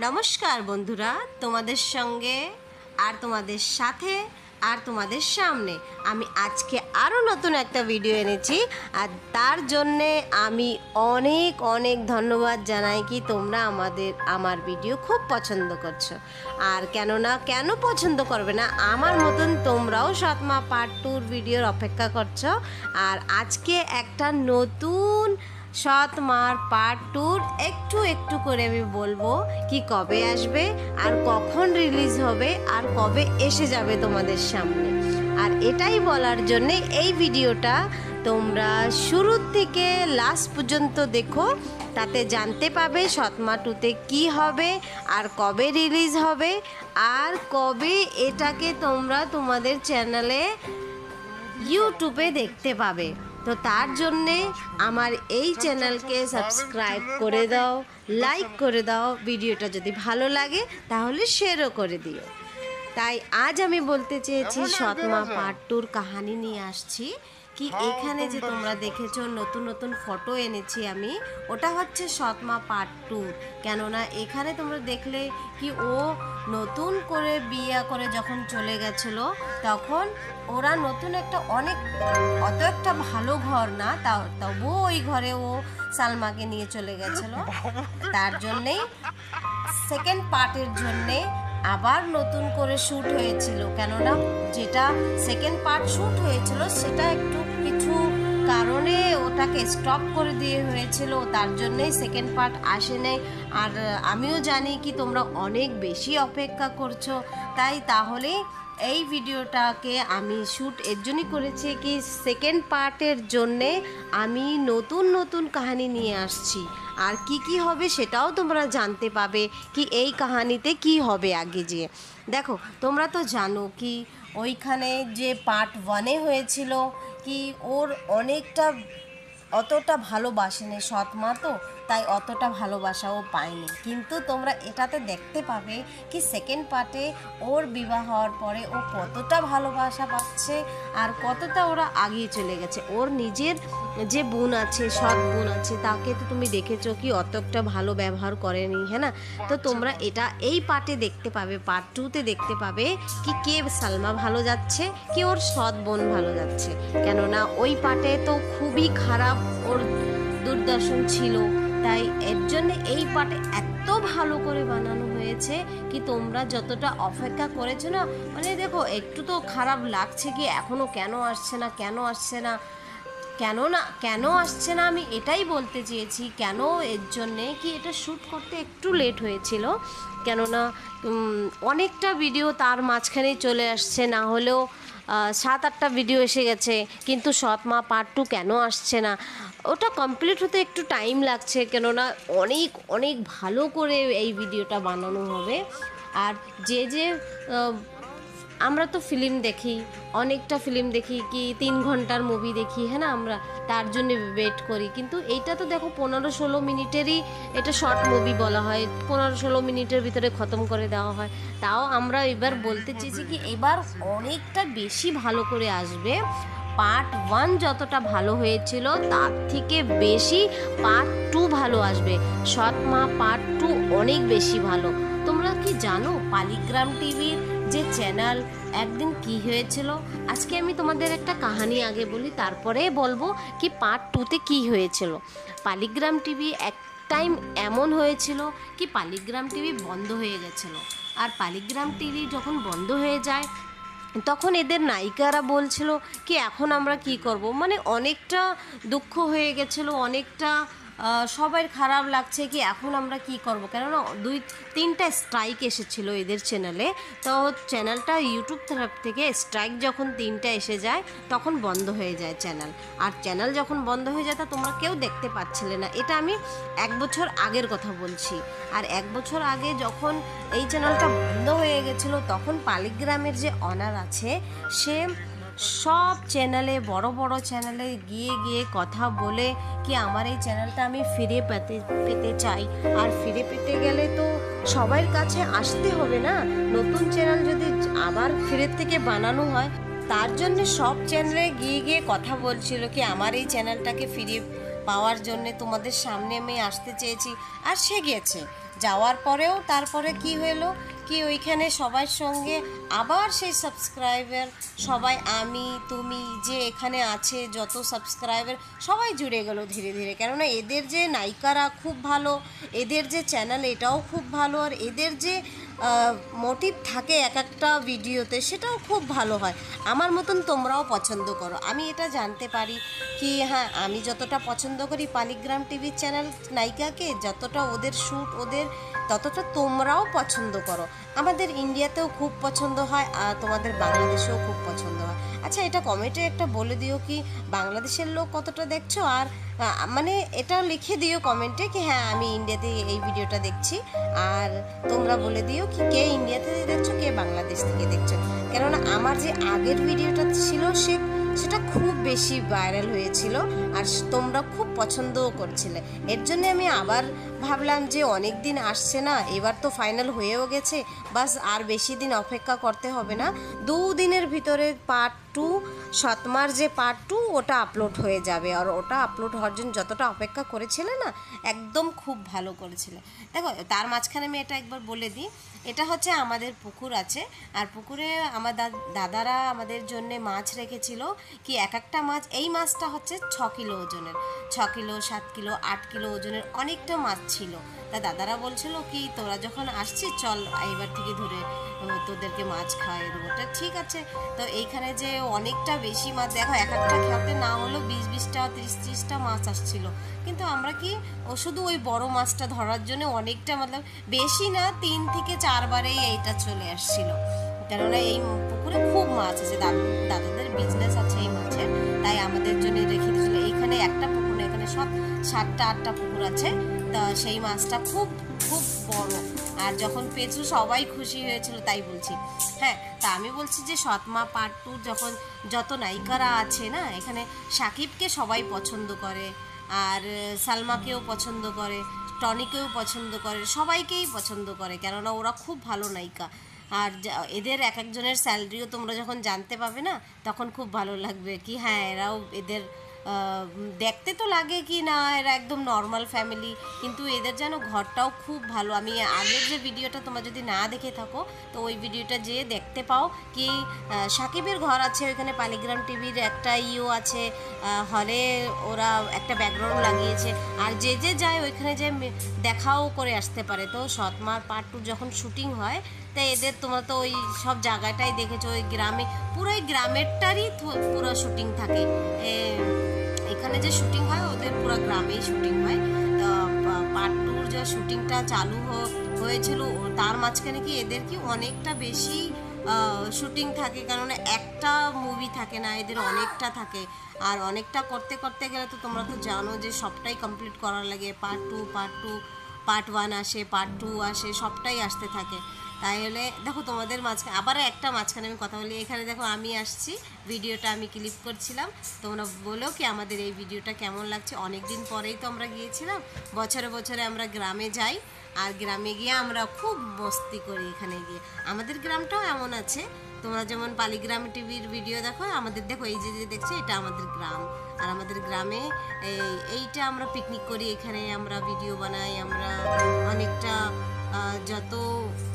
নমস্কার বন্ধুরা, তোমাদের সঙ্গে আর তোমাদের সাথে আর তোমাদের সামনে আমি আজকে আরও নতুন একটা ভিডিও এনেছি। আর তার জন্যে আমি অনেক অনেক ধন্যবাদ জানাই কি তোমরা আমার ভিডিও খুব পছন্দ করছো। আর কেন পছন্দ করবে না, আমার মতন তোমরাও সৎমা পার্ট 2 ভিডিওর অপেক্ষা করছো। আর আজকে একটা নতুন সৎ মার পার্ট 2 একটু একটু করে আমি বলবো কি কবে আসবে আর কখন রিলিজ হবে আর কবে এসে যাবে তোমাদের সামনে। আর এটাই বলার জন্যে এই ভিডিওটা তোমরা শুরু থেকে লাস্ট পর্যন্ত দেখো, তাতে জানতে পাবে সৎমা 2তে কী হবে আর কবে রিলিজ হবে আর কবে এটাকে তোমরা তোমাদের চ্যানেলে ইউটিউবে দেখতে পাবে। তো তার জন্যে আমার এই চ্যানেলকে সাবস্ক্রাইব করে দাও, লাইক করে দাও, ভিডিওটা যদি ভালো লাগে তাহলে শেয়ারও করে দিও। তাই আজ আমি বলতে চেয়েছি সৎমা পার্ট 2 কাহিনী নিয়ে আসছি। কি এখানে যে তোমরা দেখেছো নতুন নতুন ফটো এনেছি আমি, ওটা হচ্ছে সৎমা পার্ট 2। কেননা এখানে তোমরা দেখলে কি ও নতুন করে বিয়ে করে যখন চলে গেছিলো তখন ওরা নতুন একটা অত একটা ভালো ঘর না, তবুও ওই ঘরে ও সালমাকে নিয়ে চলে গেছিলো। তার জন্যেই সেকেন্ড পার্টের জন্যে আবার নতুন করে শ্যুট হয়েছিল। কেননা যেটা সেকেন্ড পার্ট শ্যুট হয়েছিল সেটা একটু কিছু কারণে ওটাকে স্টপ করে দিয়ে হয়েছিল, তার জন্যেই সেকেন্ড পার্ট আসে নাই। আর আমিও জানি কি তোমরা অনেক বেশি অপেক্ষা করছো, তাহলে এই ভিডিওটাকে আমি শ্যুট এর জন্যই করেছি কি সেকেন্ড পার্টের জন্যে আমি নতুন নতুন কাহিনী নিয়ে আসছি। আর কি হবে সেটাও তোমরা জানতে পাবে কি এই কাহিনীতে কি হবে। আগে যে দেখো তোমরা তো জানো কি ওইখানে যে পার্ট 1-এ হয়েছিল কি ওর অতটা ভালোবাসেনি সৎমা, তো তাই অতটা ভালোবাসা ও পায়নি। কিন্তু তোমরা এটাতে দেখতে পাবে কি সেকেন্ড পার্টে ওর বিবাহ হওয়ার পরে ও কতটা ভালোবাসা পাচ্ছে আর কতটা ওরা আগিয়ে চলে গেছে। ওর নিজের যে বোন আছে, সৎ বোন আছে, তাকে তো তুমি দেখেছো কি অতটা ভালো ব্যবহার করেনি, হ্যাঁ না? তো তোমরা এটা এই পার্টে দেখতে পাবে, পার্ট 2-তে দেখতে পাবে কি কে সালমা ভালো যাচ্ছে কি ওর সৎ বোন ভালো যাচ্ছে। কেননা ওই পার্টে তো খুবই খারাপ ওর দুর্দর্শন ছিল, তাই এর জন্য এই পার্টে এত ভালো করে বানানো হয়েছে কি তোমরা যতটা অপেক্ষা করেছো না, মানে দেখো একটু তো খারাপ লাগছে কি এখনও কেন আসছে না আমি এটাই বলতে চেয়েছি। কেন এর জন্যে কি এটা শ্যুট করতে একটু লেট হয়েছিল, কেননা অনেকটা ভিডিও তার মাঝখানেই চলে আসছে, না হলেও 7-8টা ভিডিও এসে গেছে। কিন্তু সৎমা পার্ট 2 কেন আসছে না, ওটা কমপ্লিট হতে একটু টাইম লাগছে, কেননা অনেক ভালো করে এই ভিডিওটা বানানো হবে। আর যে আমরা তো ফিল্ম দেখি, অনেকটা ফিল্ম দেখি কি 3 ঘন্টার মুভি দেখি, হ্যাঁ না? আমরা তার জন্য ওয়েট করি। কিন্তু এইটা তো দেখো 15-16 মিনিটেরই এটা শর্ট মুভি বলা হয়, 15-16 মিনিটের ভিতরে খতম করে দেওয়া হয়। তাও আমরা এবার বলতে চেয়েছি কি এবার অনেকটা বেশি ভালো করে আসবে। পার্ট 1 যতটা ভালো হয়েছিল তার থেকে বেশি পার্ট 2 ভালো আসবে। সৎমা পার্ট 2 অনেক বেশি ভালো। তোমরা কি জানো পালিগ্রাম টিভির যে চ্যানেল একদিন কি হয়েছিল? আজকে আমি তোমাদের একটা কাহিনী আগে বলি, তারপরে বলবো কি পার্ট 2-তে কি হয়েছিল। পালিগ্রাম টিভি এক টাইম এমন হয়েছিল কি পালিগ্রাম টিভি বন্ধ হয়ে গেছিলো। আর পালিগ্রাম টিভি যখন বন্ধ হয়ে যায় তখন এদের নায়িকারা বলছিল কি এখন আমরা কি করব, মানে অনেকটা দুঃখ হয়ে গেছিলো, অনেকটা সবার খারাপ লাগছে কি এখন আমরা কি করব। কেননা 2-3টা স্ট্রাইক এসেছিল এদের চ্যানেলে, তো চ্যানেলটা ইউটিউব তরফ থেকে স্ট্রাইক যখন 3টা এসে যায় তখন বন্ধ হয়ে যায় চ্যানেল। আর চ্যানেল যখন বন্ধ হয়ে যায় তা তোমরা কেউ দেখতে পাচ্ছিলে না। এটা আমি 1 বছর আগের কথা বলছি। আর 1 বছর আগে যখন এই চ্যানেলটা বন্ধ হয়ে গেছিলো তখন পালিগ্রামের যে অনার আছে সে সব চ্যানেলে বড় বড় চ্যানেলে গিয়ে কথা বলে কি আমার এই চ্যানেলটা আমি ফিরে পেতে চাই। আর ফিরে পেতে গেলে তো সবার কাছে আসতে হবে না, নতুন চ্যানেল যদি আবার ফিরে থেকে বানানো হয়, তার জন্য সব চ্যানেলে গিয়ে কথা বলছিল কি আমার এই চ্যানেলটাকে ফিরে পাওয়ার জন্য তোমাদের সামনে আমি আসতে চেয়েছি। আর সে গেছে, যাওয়ার পরেও তারপরে কি হলো কি ওইখানে সবার সঙ্গে আবার সেই সাবস্ক্রাইবার সবাই আমি তুমি যে এখানে আছে যত সাবস্ক্রাইবার সবাই জুড়ে গেল ধীরে ধীরে। কেননা এদের যে নায়িকারা খুব ভালো, এদের যে চ্যানেল এটাও খুব ভালো, আর এদের যে মোটিভ থাকে এক একটা ভিডিওতে সেটাও খুব ভালো হয়। আমার মতন তোমরাও পছন্দ করো, আমি এটা জানতে পারি কি হ্যাঁ আমি যতটা পছন্দ করি পালিগ্রাম টিভির চ্যানেল নায়িকাকে, যতটা ওদের শ্যুট ওদের, ততটা তোমরাও পছন্দ করো। আমাদের ইন্ডিয়াতেও খুব পছন্দ হয় আর তোমাদের বাংলাদেশেও খুব পছন্দ হয়। আচ্ছা এটা কমেন্টে একটা বলে দিও কি বাংলাদেশের লোক কতটা দেখছো, আর মানে এটা লিখে দিও কমেন্টে কি হ্যাঁ আমি ইন্ডিয়াতে এই ভিডিওটা দেখছি, আর তোমরা বলে দিও কি কে ইন্ডিয়াতে দেখছো কে বাংলাদেশ থেকে দেখছো। কেননা আমার যে আগের ভিডিওটা ছিল সেটা খুব বেশি ভাইরাল হয়েছিল আর তোমরা খুব পছন্দও করছিলে। এর জন্য আমি আবার ভাবলাম যে অনেক দিন আসছে না, এবার তো ফাইনাল হয়েও গেছে, বাস আর বেশি দিন অপেক্ষা করতে হবে না, 2 দিনের ভিতরে পার্ট 2 সৎমার যে পার্ট 2 ওটা আপলোড হয়ে যাবে। আর ওটা আপলোড হওয়ার জন্য যতটা অপেক্ষা করেছিলে না একদম খুব ভালো করেছিলে। দেখো তার মাঝখানে আমি এটা একবার বলে দিই, এটা হচ্ছে আমাদের পুকুর আছে, আর পুকুরে আমার দাদারা আমাদের জন্য মাছ রেখেছিল কি এক একটা মাছ, এই মাছটা হচ্ছে 6 কিলো ওজনের, 6 কিলো 7 কিলো 8 কিলো ওজনের অনেকটা মাছ ছিল। তা দাদারা বলছিল কি তোরা যখন আসছিস চল এইবার থেকে ধরে তোদেরকে মাছ খাওয়াই দেবো। ঠিক আছে, তো এইখানে যে অনেকটা বেশি মাছ, দেখো এক একটা খেতে না হলো 20-20টা 30-30টা মাছ আসছিল, কিন্তু আমরা কি শুধু ওই বড় মাছটা ধরার জন্য অনেকটা মতলব বেশি না 3 থেকে 4 বারেই এইটা চলে আসছিল। কেননা এই পুকুরে খুব মাছ আছে, দাদাদের বিজনেস আছে এই মাছের, তাই আমাদের জন্য রেখে দিয়েছিল। এইখানে একটা পুকুর না, এখানে সব 7টা 8টা পুকুর আছে, তা সেই মাছটা খুব খুব বড়, আর যখন পেয়েছো সবাই খুশি হয়েছিল তাই বলছি। হ্যাঁ তা আমি বলছি যে সৎমা পার্ট 2 যখন যত নায়িকারা আছে না এখানে সাকিবকে সবাই পছন্দ করে, আর সালমাকেও পছন্দ করে, টনিকেও পছন্দ করে, সবাইকেই পছন্দ করে, কেননা ওরা খুব ভালো নায়িকা। আর এদের এক একজনের স্যালারিও তোমরা যখন জানতে পাবে না তখন খুব ভালো লাগবে কি হ্যাঁ এরাও এদের দেখতে তো লাগে কি না এরা একদম নর্মাল ফ্যামিলি, কিন্তু এদের যেন ঘরটাও খুব ভালো। আমি আগের যে ভিডিওটা তোমরা যদি না দেখে থাকো তো ওই ভিডিওটা যেয়ে দেখতে পাও কি সাকিবের ঘর আছে ওইখানে, পালিগ্রাম টিভির একটা আছে, হলে ওরা একটা ব্যাকগ্রাউন্ড লাগিয়েছে, আর যে যে যায় ওইখানে যে দেখাও করে আসতে পারে। তো সৎমার পার্ট 2 যখন শুটিং হয় তাই এদের তোমরা তো ওই সব জায়গাটাই দেখেছো, ওই গ্রামে পুরো গ্রামেরটারই পুরো শুটিং থাকে, এখানে যে শুটিং হয় ওদের পুরো গ্রামেই শুটিং হয়। পার্ট 2 যে শুটিংটা চালু হয়েছিল তার মাঝখানে কি এদের কি অনেকটা বেশি শুটিং থাকে, কারণ একটা মুভি থাকে না এদের অনেকটা থাকে, আর অনেকটা করতে করতে গেলে তো তোমরা তো জানো যে সবটাই কমপ্লিট করার লাগে, পার্ট 1 আসে, পার্ট 2 আসে, সবটাই আসতে থাকে। তাই হলে দেখো তোমাদের মাঝখানে আবার একটা মাঝখানে আমি কথা বলি, এখানে দেখো আমি আসছি, ভিডিওটা আমি ক্লিপ করছিলাম, তোমরা বলো কি আমাদের এই ভিডিওটা কেমন লাগছে। অনেক দিন পরেই তো আমরা গিয়েছিলাম, বছরে বছরে আমরা গ্রামে যাই, আর গ্রামে গিয়ে আমরা খুব মস্তি করি। এখানে গিয়ে আমাদের গ্রামটাও এমন আছে, তোমরা যেমন পালিগ্রাম টিভির ভিডিও দেখো, আমাদের দেখো এই যে দেখছো এটা আমাদের গ্রাম, আর আমাদের গ্রামে এইটা আমরা পিকনিক করি, এখানে আমরা ভিডিও বানাই, আমরা অনেকটা যত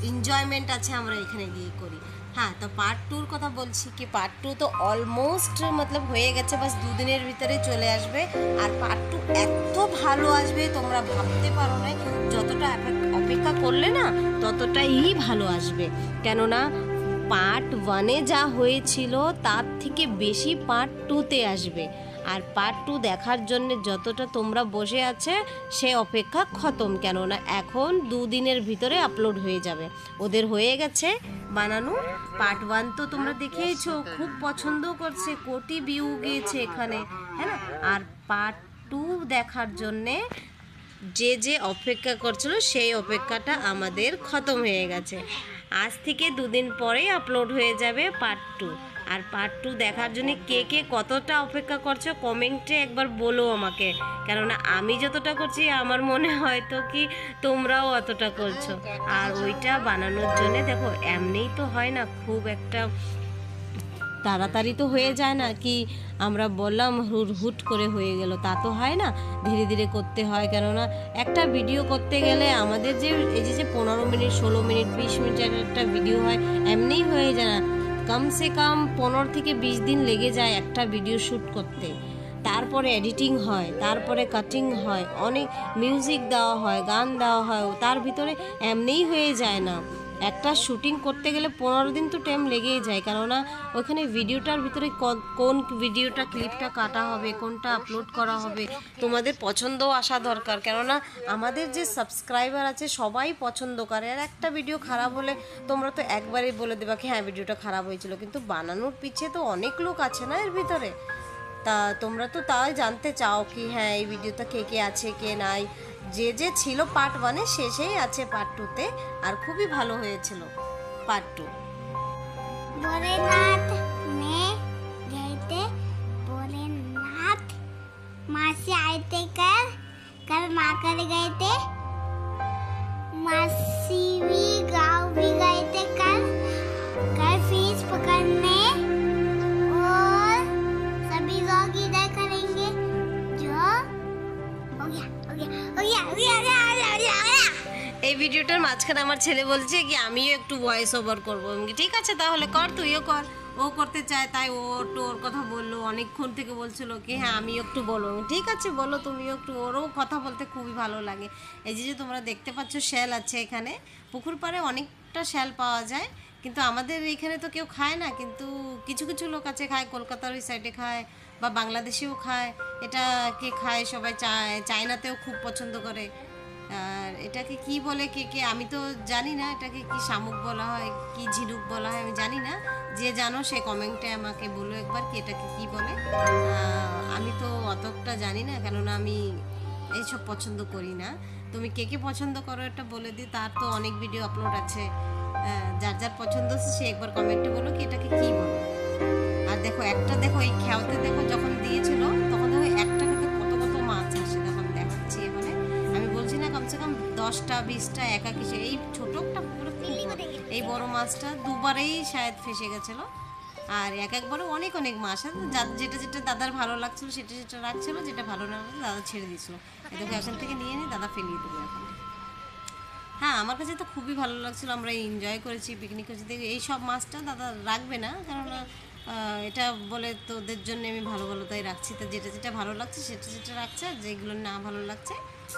এনজয়মেন্ট আছে আমরা এখানে গিয়ে করি। হ্যাঁ তো পার্ট 2 কথা বলছি কি পার্ট 2 তো অলমোস্ট মতলব হয়ে গেছে, বাস 2 দিনের ভিতরে চলে আসবে, আর পার্ট 2 এত ভালো আসবে তোমরা ভাবতে পারো না, যতটা অপেক্ষা করলে না ততটাই ভালো আসবে। কেননা পার্ট 1-এ যা হয়েছিল তার থেকে বেশি পার্ট 2-তে আসবে, আর পার্ট 2 দেখার জন্য যতটা তোমরা বসে আছে সে অপেক্ষা খতম। কেননা এখন 2 দিনের ভিতরে আপলোড হয়ে যাবে, ওদের হয়ে গেছে বানানো। পার্ট 1 তো তোমরা দেখেইছো, খুব পছন্দ করছে, কোটি ভিউ গিয়েছে এখানে, হ্যাঁ না। আর পার্ট 2 দেখার জন্যে যে যে অপেক্ষা করছিল সেই অপেক্ষাটা আমাদের খতম হয়ে গেছে, আজ থেকে 2 দিন পরেই আপলোড হয়ে যাবে পার্ট 2। আর পার্ট 2 দেখার জন্য কে কে কতটা অপেক্ষা করছো কমেন্টে একবার বলো আমাকে, কেননা আমি যতটা করছি আমার মনে হয়তো কি তোমরাও অতটা করছো। আর ওইটা বানানোর জন্য দেখো এমনিই তো হয় না, খুব একটা তাড়াতাড়ি তো হয়ে যায় না, কি আমরা বললাম হুট করে হয়ে গেল, তা তো হয় না, ধীরে ধীরে করতে হয়। কেননা একটা ভিডিও করতে গেলে আমাদের যে এই যে 15 মিনিট 16 মিনিট 20 মিনিটের একটা ভিডিও হয়, এমনিই হয়ে যায় না, কমসে কম 15 থেকে 20 দিন লেগে যায় একটা ভিডিও শ্যুট করতে। তারপরে এডিটিং হয়, তারপরে কাটিং হয়, অনেক মিউজিক দেওয়া হয়, গান দেওয়া হয়, তার ভিতরে এমনিই হয়ে যায় না। একটা শুটিং করতে গেলে 15 দিন তো টাইম লেগেই যায়, কেননা ওখানে ভিডিওটার ভিতরে কোন ভিডিওটা ক্লিপটা কাটা হবে, কোনটা আপলোড করা হবে, তোমাদের পছন্দও আসা দরকার। কেননা আমাদের যে সাবস্ক্রাইবার আছে সবাই পছন্দ করে, আর একটা ভিডিও খারাপ হলে তোমরা তো একবারেই বলে দেবা কি হ্যাঁ ভিডিওটা খারাপ হয়েছিল, কিন্তু বানানোর পিছে তো অনেক লোক আছে না এর ভিতরে। তা তোমরা তো তাই জানতে চাও কি হ্যাঁ এই ভিডিওটা কে কে আছে কে নাই। যে ছিল পার্ট 1-এ শেষেই আছে পার্ট 2-তে, আর খুবই ভালো হয়েছিল পার্ট 2। भोलेनाथ में गए थे, भोलेनाथ माँ से आए थे कल माँ कर गए थे, मासी भी गाँव भी गए थे कल फिश पकड़ने, और सभी लोग इधर करेंगे जो हो गया हो गया हो गया हो गया हो गया हो गया हो गया। এই ভিডিওটার মাঝখানে আমার ছেলে বলছে কি আমিও একটু ভয়েস ওভার করবো। ঠিক আছে তাহলে কর, তুইও কর। ও করতে চায় তাই ও একটু ওর কথা বললো, অনেকক্ষণ থেকে বলছিল কি হ্যাঁ আমিও একটু বলো। ঠিক আছে বলো তুমিও একটু, ওরও কথা বলতে খুবই ভালো লাগে। এই যে তোমরা দেখতে পাচ্ছ শ্যাল আছে এখানে, পুকুর পাড়ে অনেকটা শ্যাল পাওয়া যায়, কিন্তু আমাদের এইখানে তো কেউ খায় না, কিন্তু কিছু কিছু লোক আছে খায়, কলকাতার ওই সাইডে খায় বা বাংলাদেশেও খায়। এটাকে খায় সবাই, চায়নাতেও খুব পছন্দ করে। আর এটাকে কি বলে কে কে আমি তো জানি না, এটাকে কি শামুক বলা হয় কি ঝিনুক বলা হয় আমি জানি না, যে জানো সে কমেন্টে আমাকে বলো একবার কি এটাকে কি বলে। আমি তো অতটা জানি না, কেননা আমি এইসব পছন্দ করি না। তুমি কে কে পছন্দ করো এটা বলে দিই, তার তো অনেক ভিডিও আপলোড আছে, যার যার পছন্দ আছে সে একবার কমেন্টে বলো কি এটাকে কি বলো। আর দেখো একটা দেখো এই খেয়াতে দেখো যখন দিয়েছিল তখন দেখো একটা কিন্তু কত কত মাছ আসে, তখন দেখাচ্ছি এখানে আমি বলছি না কমসে কম 10টা 20টা একা কিছু, এই ছোটটা পুরো এই বড় মাছটা দুবারেই শায়দ ফেসে গেছিলো, আর একবারে অনেক অনেক মাছ আছে, যেটা যেটা দাদার ভালো লাগছিল সেটা সেটা রাখছিল, যেটা ভালো না লাগছিল দাদা ছেড়ে দিয়েছিল। এটাকে এখান থেকে নিয়ে নিই দাদা ফেলিয়ে দেবো এখন। হ্যাঁ আমার কাছে তো খুবই ভালো লাগছিলো, আমরা এনজয় করেছি, পিকনিক করেছি। এই সব মাছটা দাদা রাখবে না, কেননা এটা বলে তোদের জন্য আমি ভালো ভালো তাই রাখছি, তো যেটা যেটা ভালো লাগছে সেটা সেটা রাখছে, আর যেগুলো না ভালো লাগছে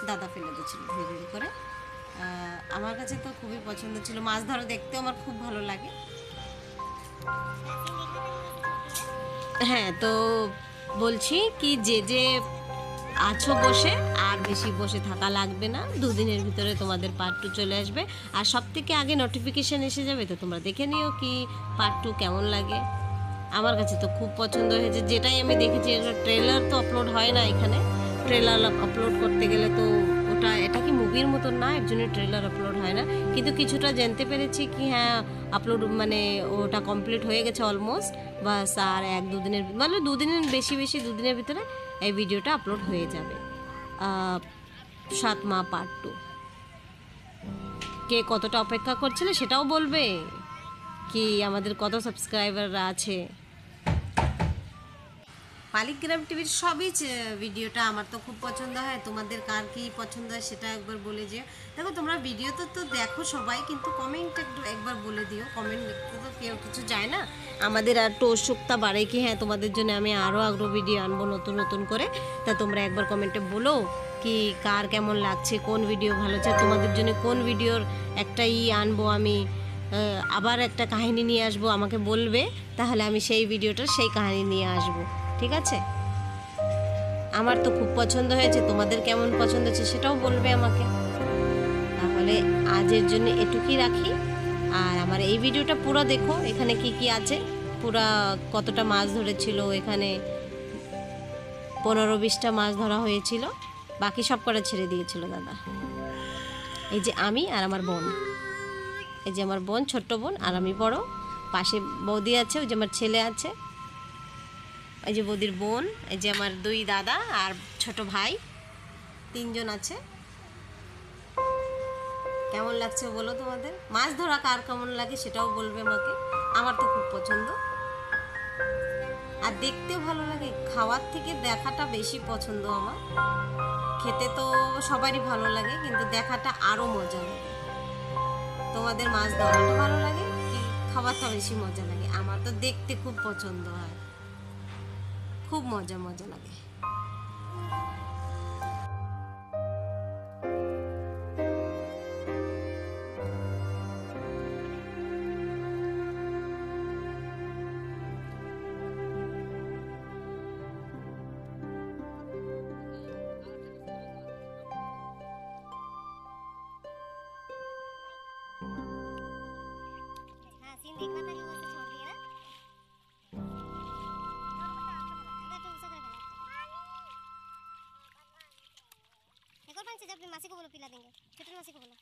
দাদা ফেলে দিচ্ছিল ধীরে ধীরে করে। আমার কাছে তো খুবই পছন্দ ছিল, মাছ ধরা দেখতেও আমার খুব ভালো লাগে। হ্যাঁ তো বলছি কি যে আছো বসে, আর বেশি বসে থাকা লাগবে না, 2 দিনের ভিতরে তোমাদের পার্ট 2 চলে আসবে, আর সব থেকে আগে নোটিফিকেশান এসে যাবে, তো তোমরা দেখে নিও কি পার্ট 2 কেমন লাগে। আমার কাছে তো খুব পছন্দ হয়েছে, যেটাই আমি দেখেছি। ট্রেলার তো আপলোড হয় না এখানে, ট্রেলার আপলোড করতে গেলে তো এটা কি মুভির মতন না, এর জন্য ট্রেলার আপলোড হয় না, কিন্তু কিছুটা জানতে পেরেছি কি হ্যাঁ আপলোড মানে ওটা কমপ্লিট হয়ে গেছে অলমোস্ট, বাস আর 1-2 দিনের মানে 2 দিনের বেশি 2 দিনের ভিতরে এই ভিডিওটা আপলোড হয়ে যাবে। 7 মা পার্ট 2 কে কতটা অপেক্ষা করছিল সেটাও বলবে, কি আমাদের কত সাবস্ক্রাইবাররা আছে। পালিগ্রাম টিভির সবই ভিডিওটা আমার তো খুব পছন্দ হয়, তোমাদের কার কি পছন্দ হয় সেটা একবার বলে যেও। দেখো তোমরা ভিডিও তো দেখো সবাই, কিন্তু কমেন্ট একবার বলে দিও, কমেন্ট লিখতে তো কেউ কিছু যায় না, আমাদের আর একটু উৎসুকতা বাড়ে কি হ্যাঁ তোমাদের জন্য আমি আরও আগ্রহ ভিডিও আনবো নতুন নতুন করে। তা তোমরা একবার কমেন্টে বলো কি কার কেমন লাগছে, কোন ভিডিও ভালো লাগছে, তোমাদের জন্য কোন ভিডিওর একটা আনবো আমি, আবার একটা কাহিনী নিয়ে আসবো, আমাকে বলবে, তাহলে আমি সেই ভিডিওটার সেই কাহিনী নিয়ে আসবো। ঠিক আছে, আমার তো খুব পছন্দ হয়েছে, তোমাদের কেমন পছন্দ হচ্ছে সেটাও বলবে আমাকে। তাহলে আজের জন্য এটুকুই রাখি, আর আমার এই ভিডিওটা পুরো দেখো, এখানে কি কি আছে, পুরা কতটা মাছ ধরেছিল এখানে, 15-20টা মাছ ধরা হয়েছিল, বাকি সব কটা ছেড়ে দিয়েছিল দাদা। এই যে আমি আর আমার বোন, এই যে আমার বোন ছোট্ট বোন আর আমি বড়, পাশে বৌদি আছে, ওই যে আমার ছেলে আছে, এই যে বৌদির বোন, এই যে আমার 2 দাদা আর ছোট ভাই, 3 জন আছে। কেমন লাগছে বলো, তোমাদের মাছ ধরা কার কেমন লাগে সেটাও বলবে আমাকে, আমার তো খুব পছন্দ। আর দেখতেও ভালো লাগে। খাওয়ার থেকে দেখাটা বেশি পছন্দ আমার। খেতে তো সবারই ভালো লাগে, কিন্তু দেখাটা আরও মজা লাগে। তোমাদের মাছ ধরাটা ভালো লাগে কি খাবারটা বেশি মজা লাগে? আমার তো দেখতে খুব পছন্দ হয়, খুব মজা মজা লাগে। हाँ सीन देखना था जो वैसे छोड़ दिया ना। अगर तुम उसे कर एक और पानी से जब मासी को बोलो पिला देंगे, छोटे मासी को बोलो।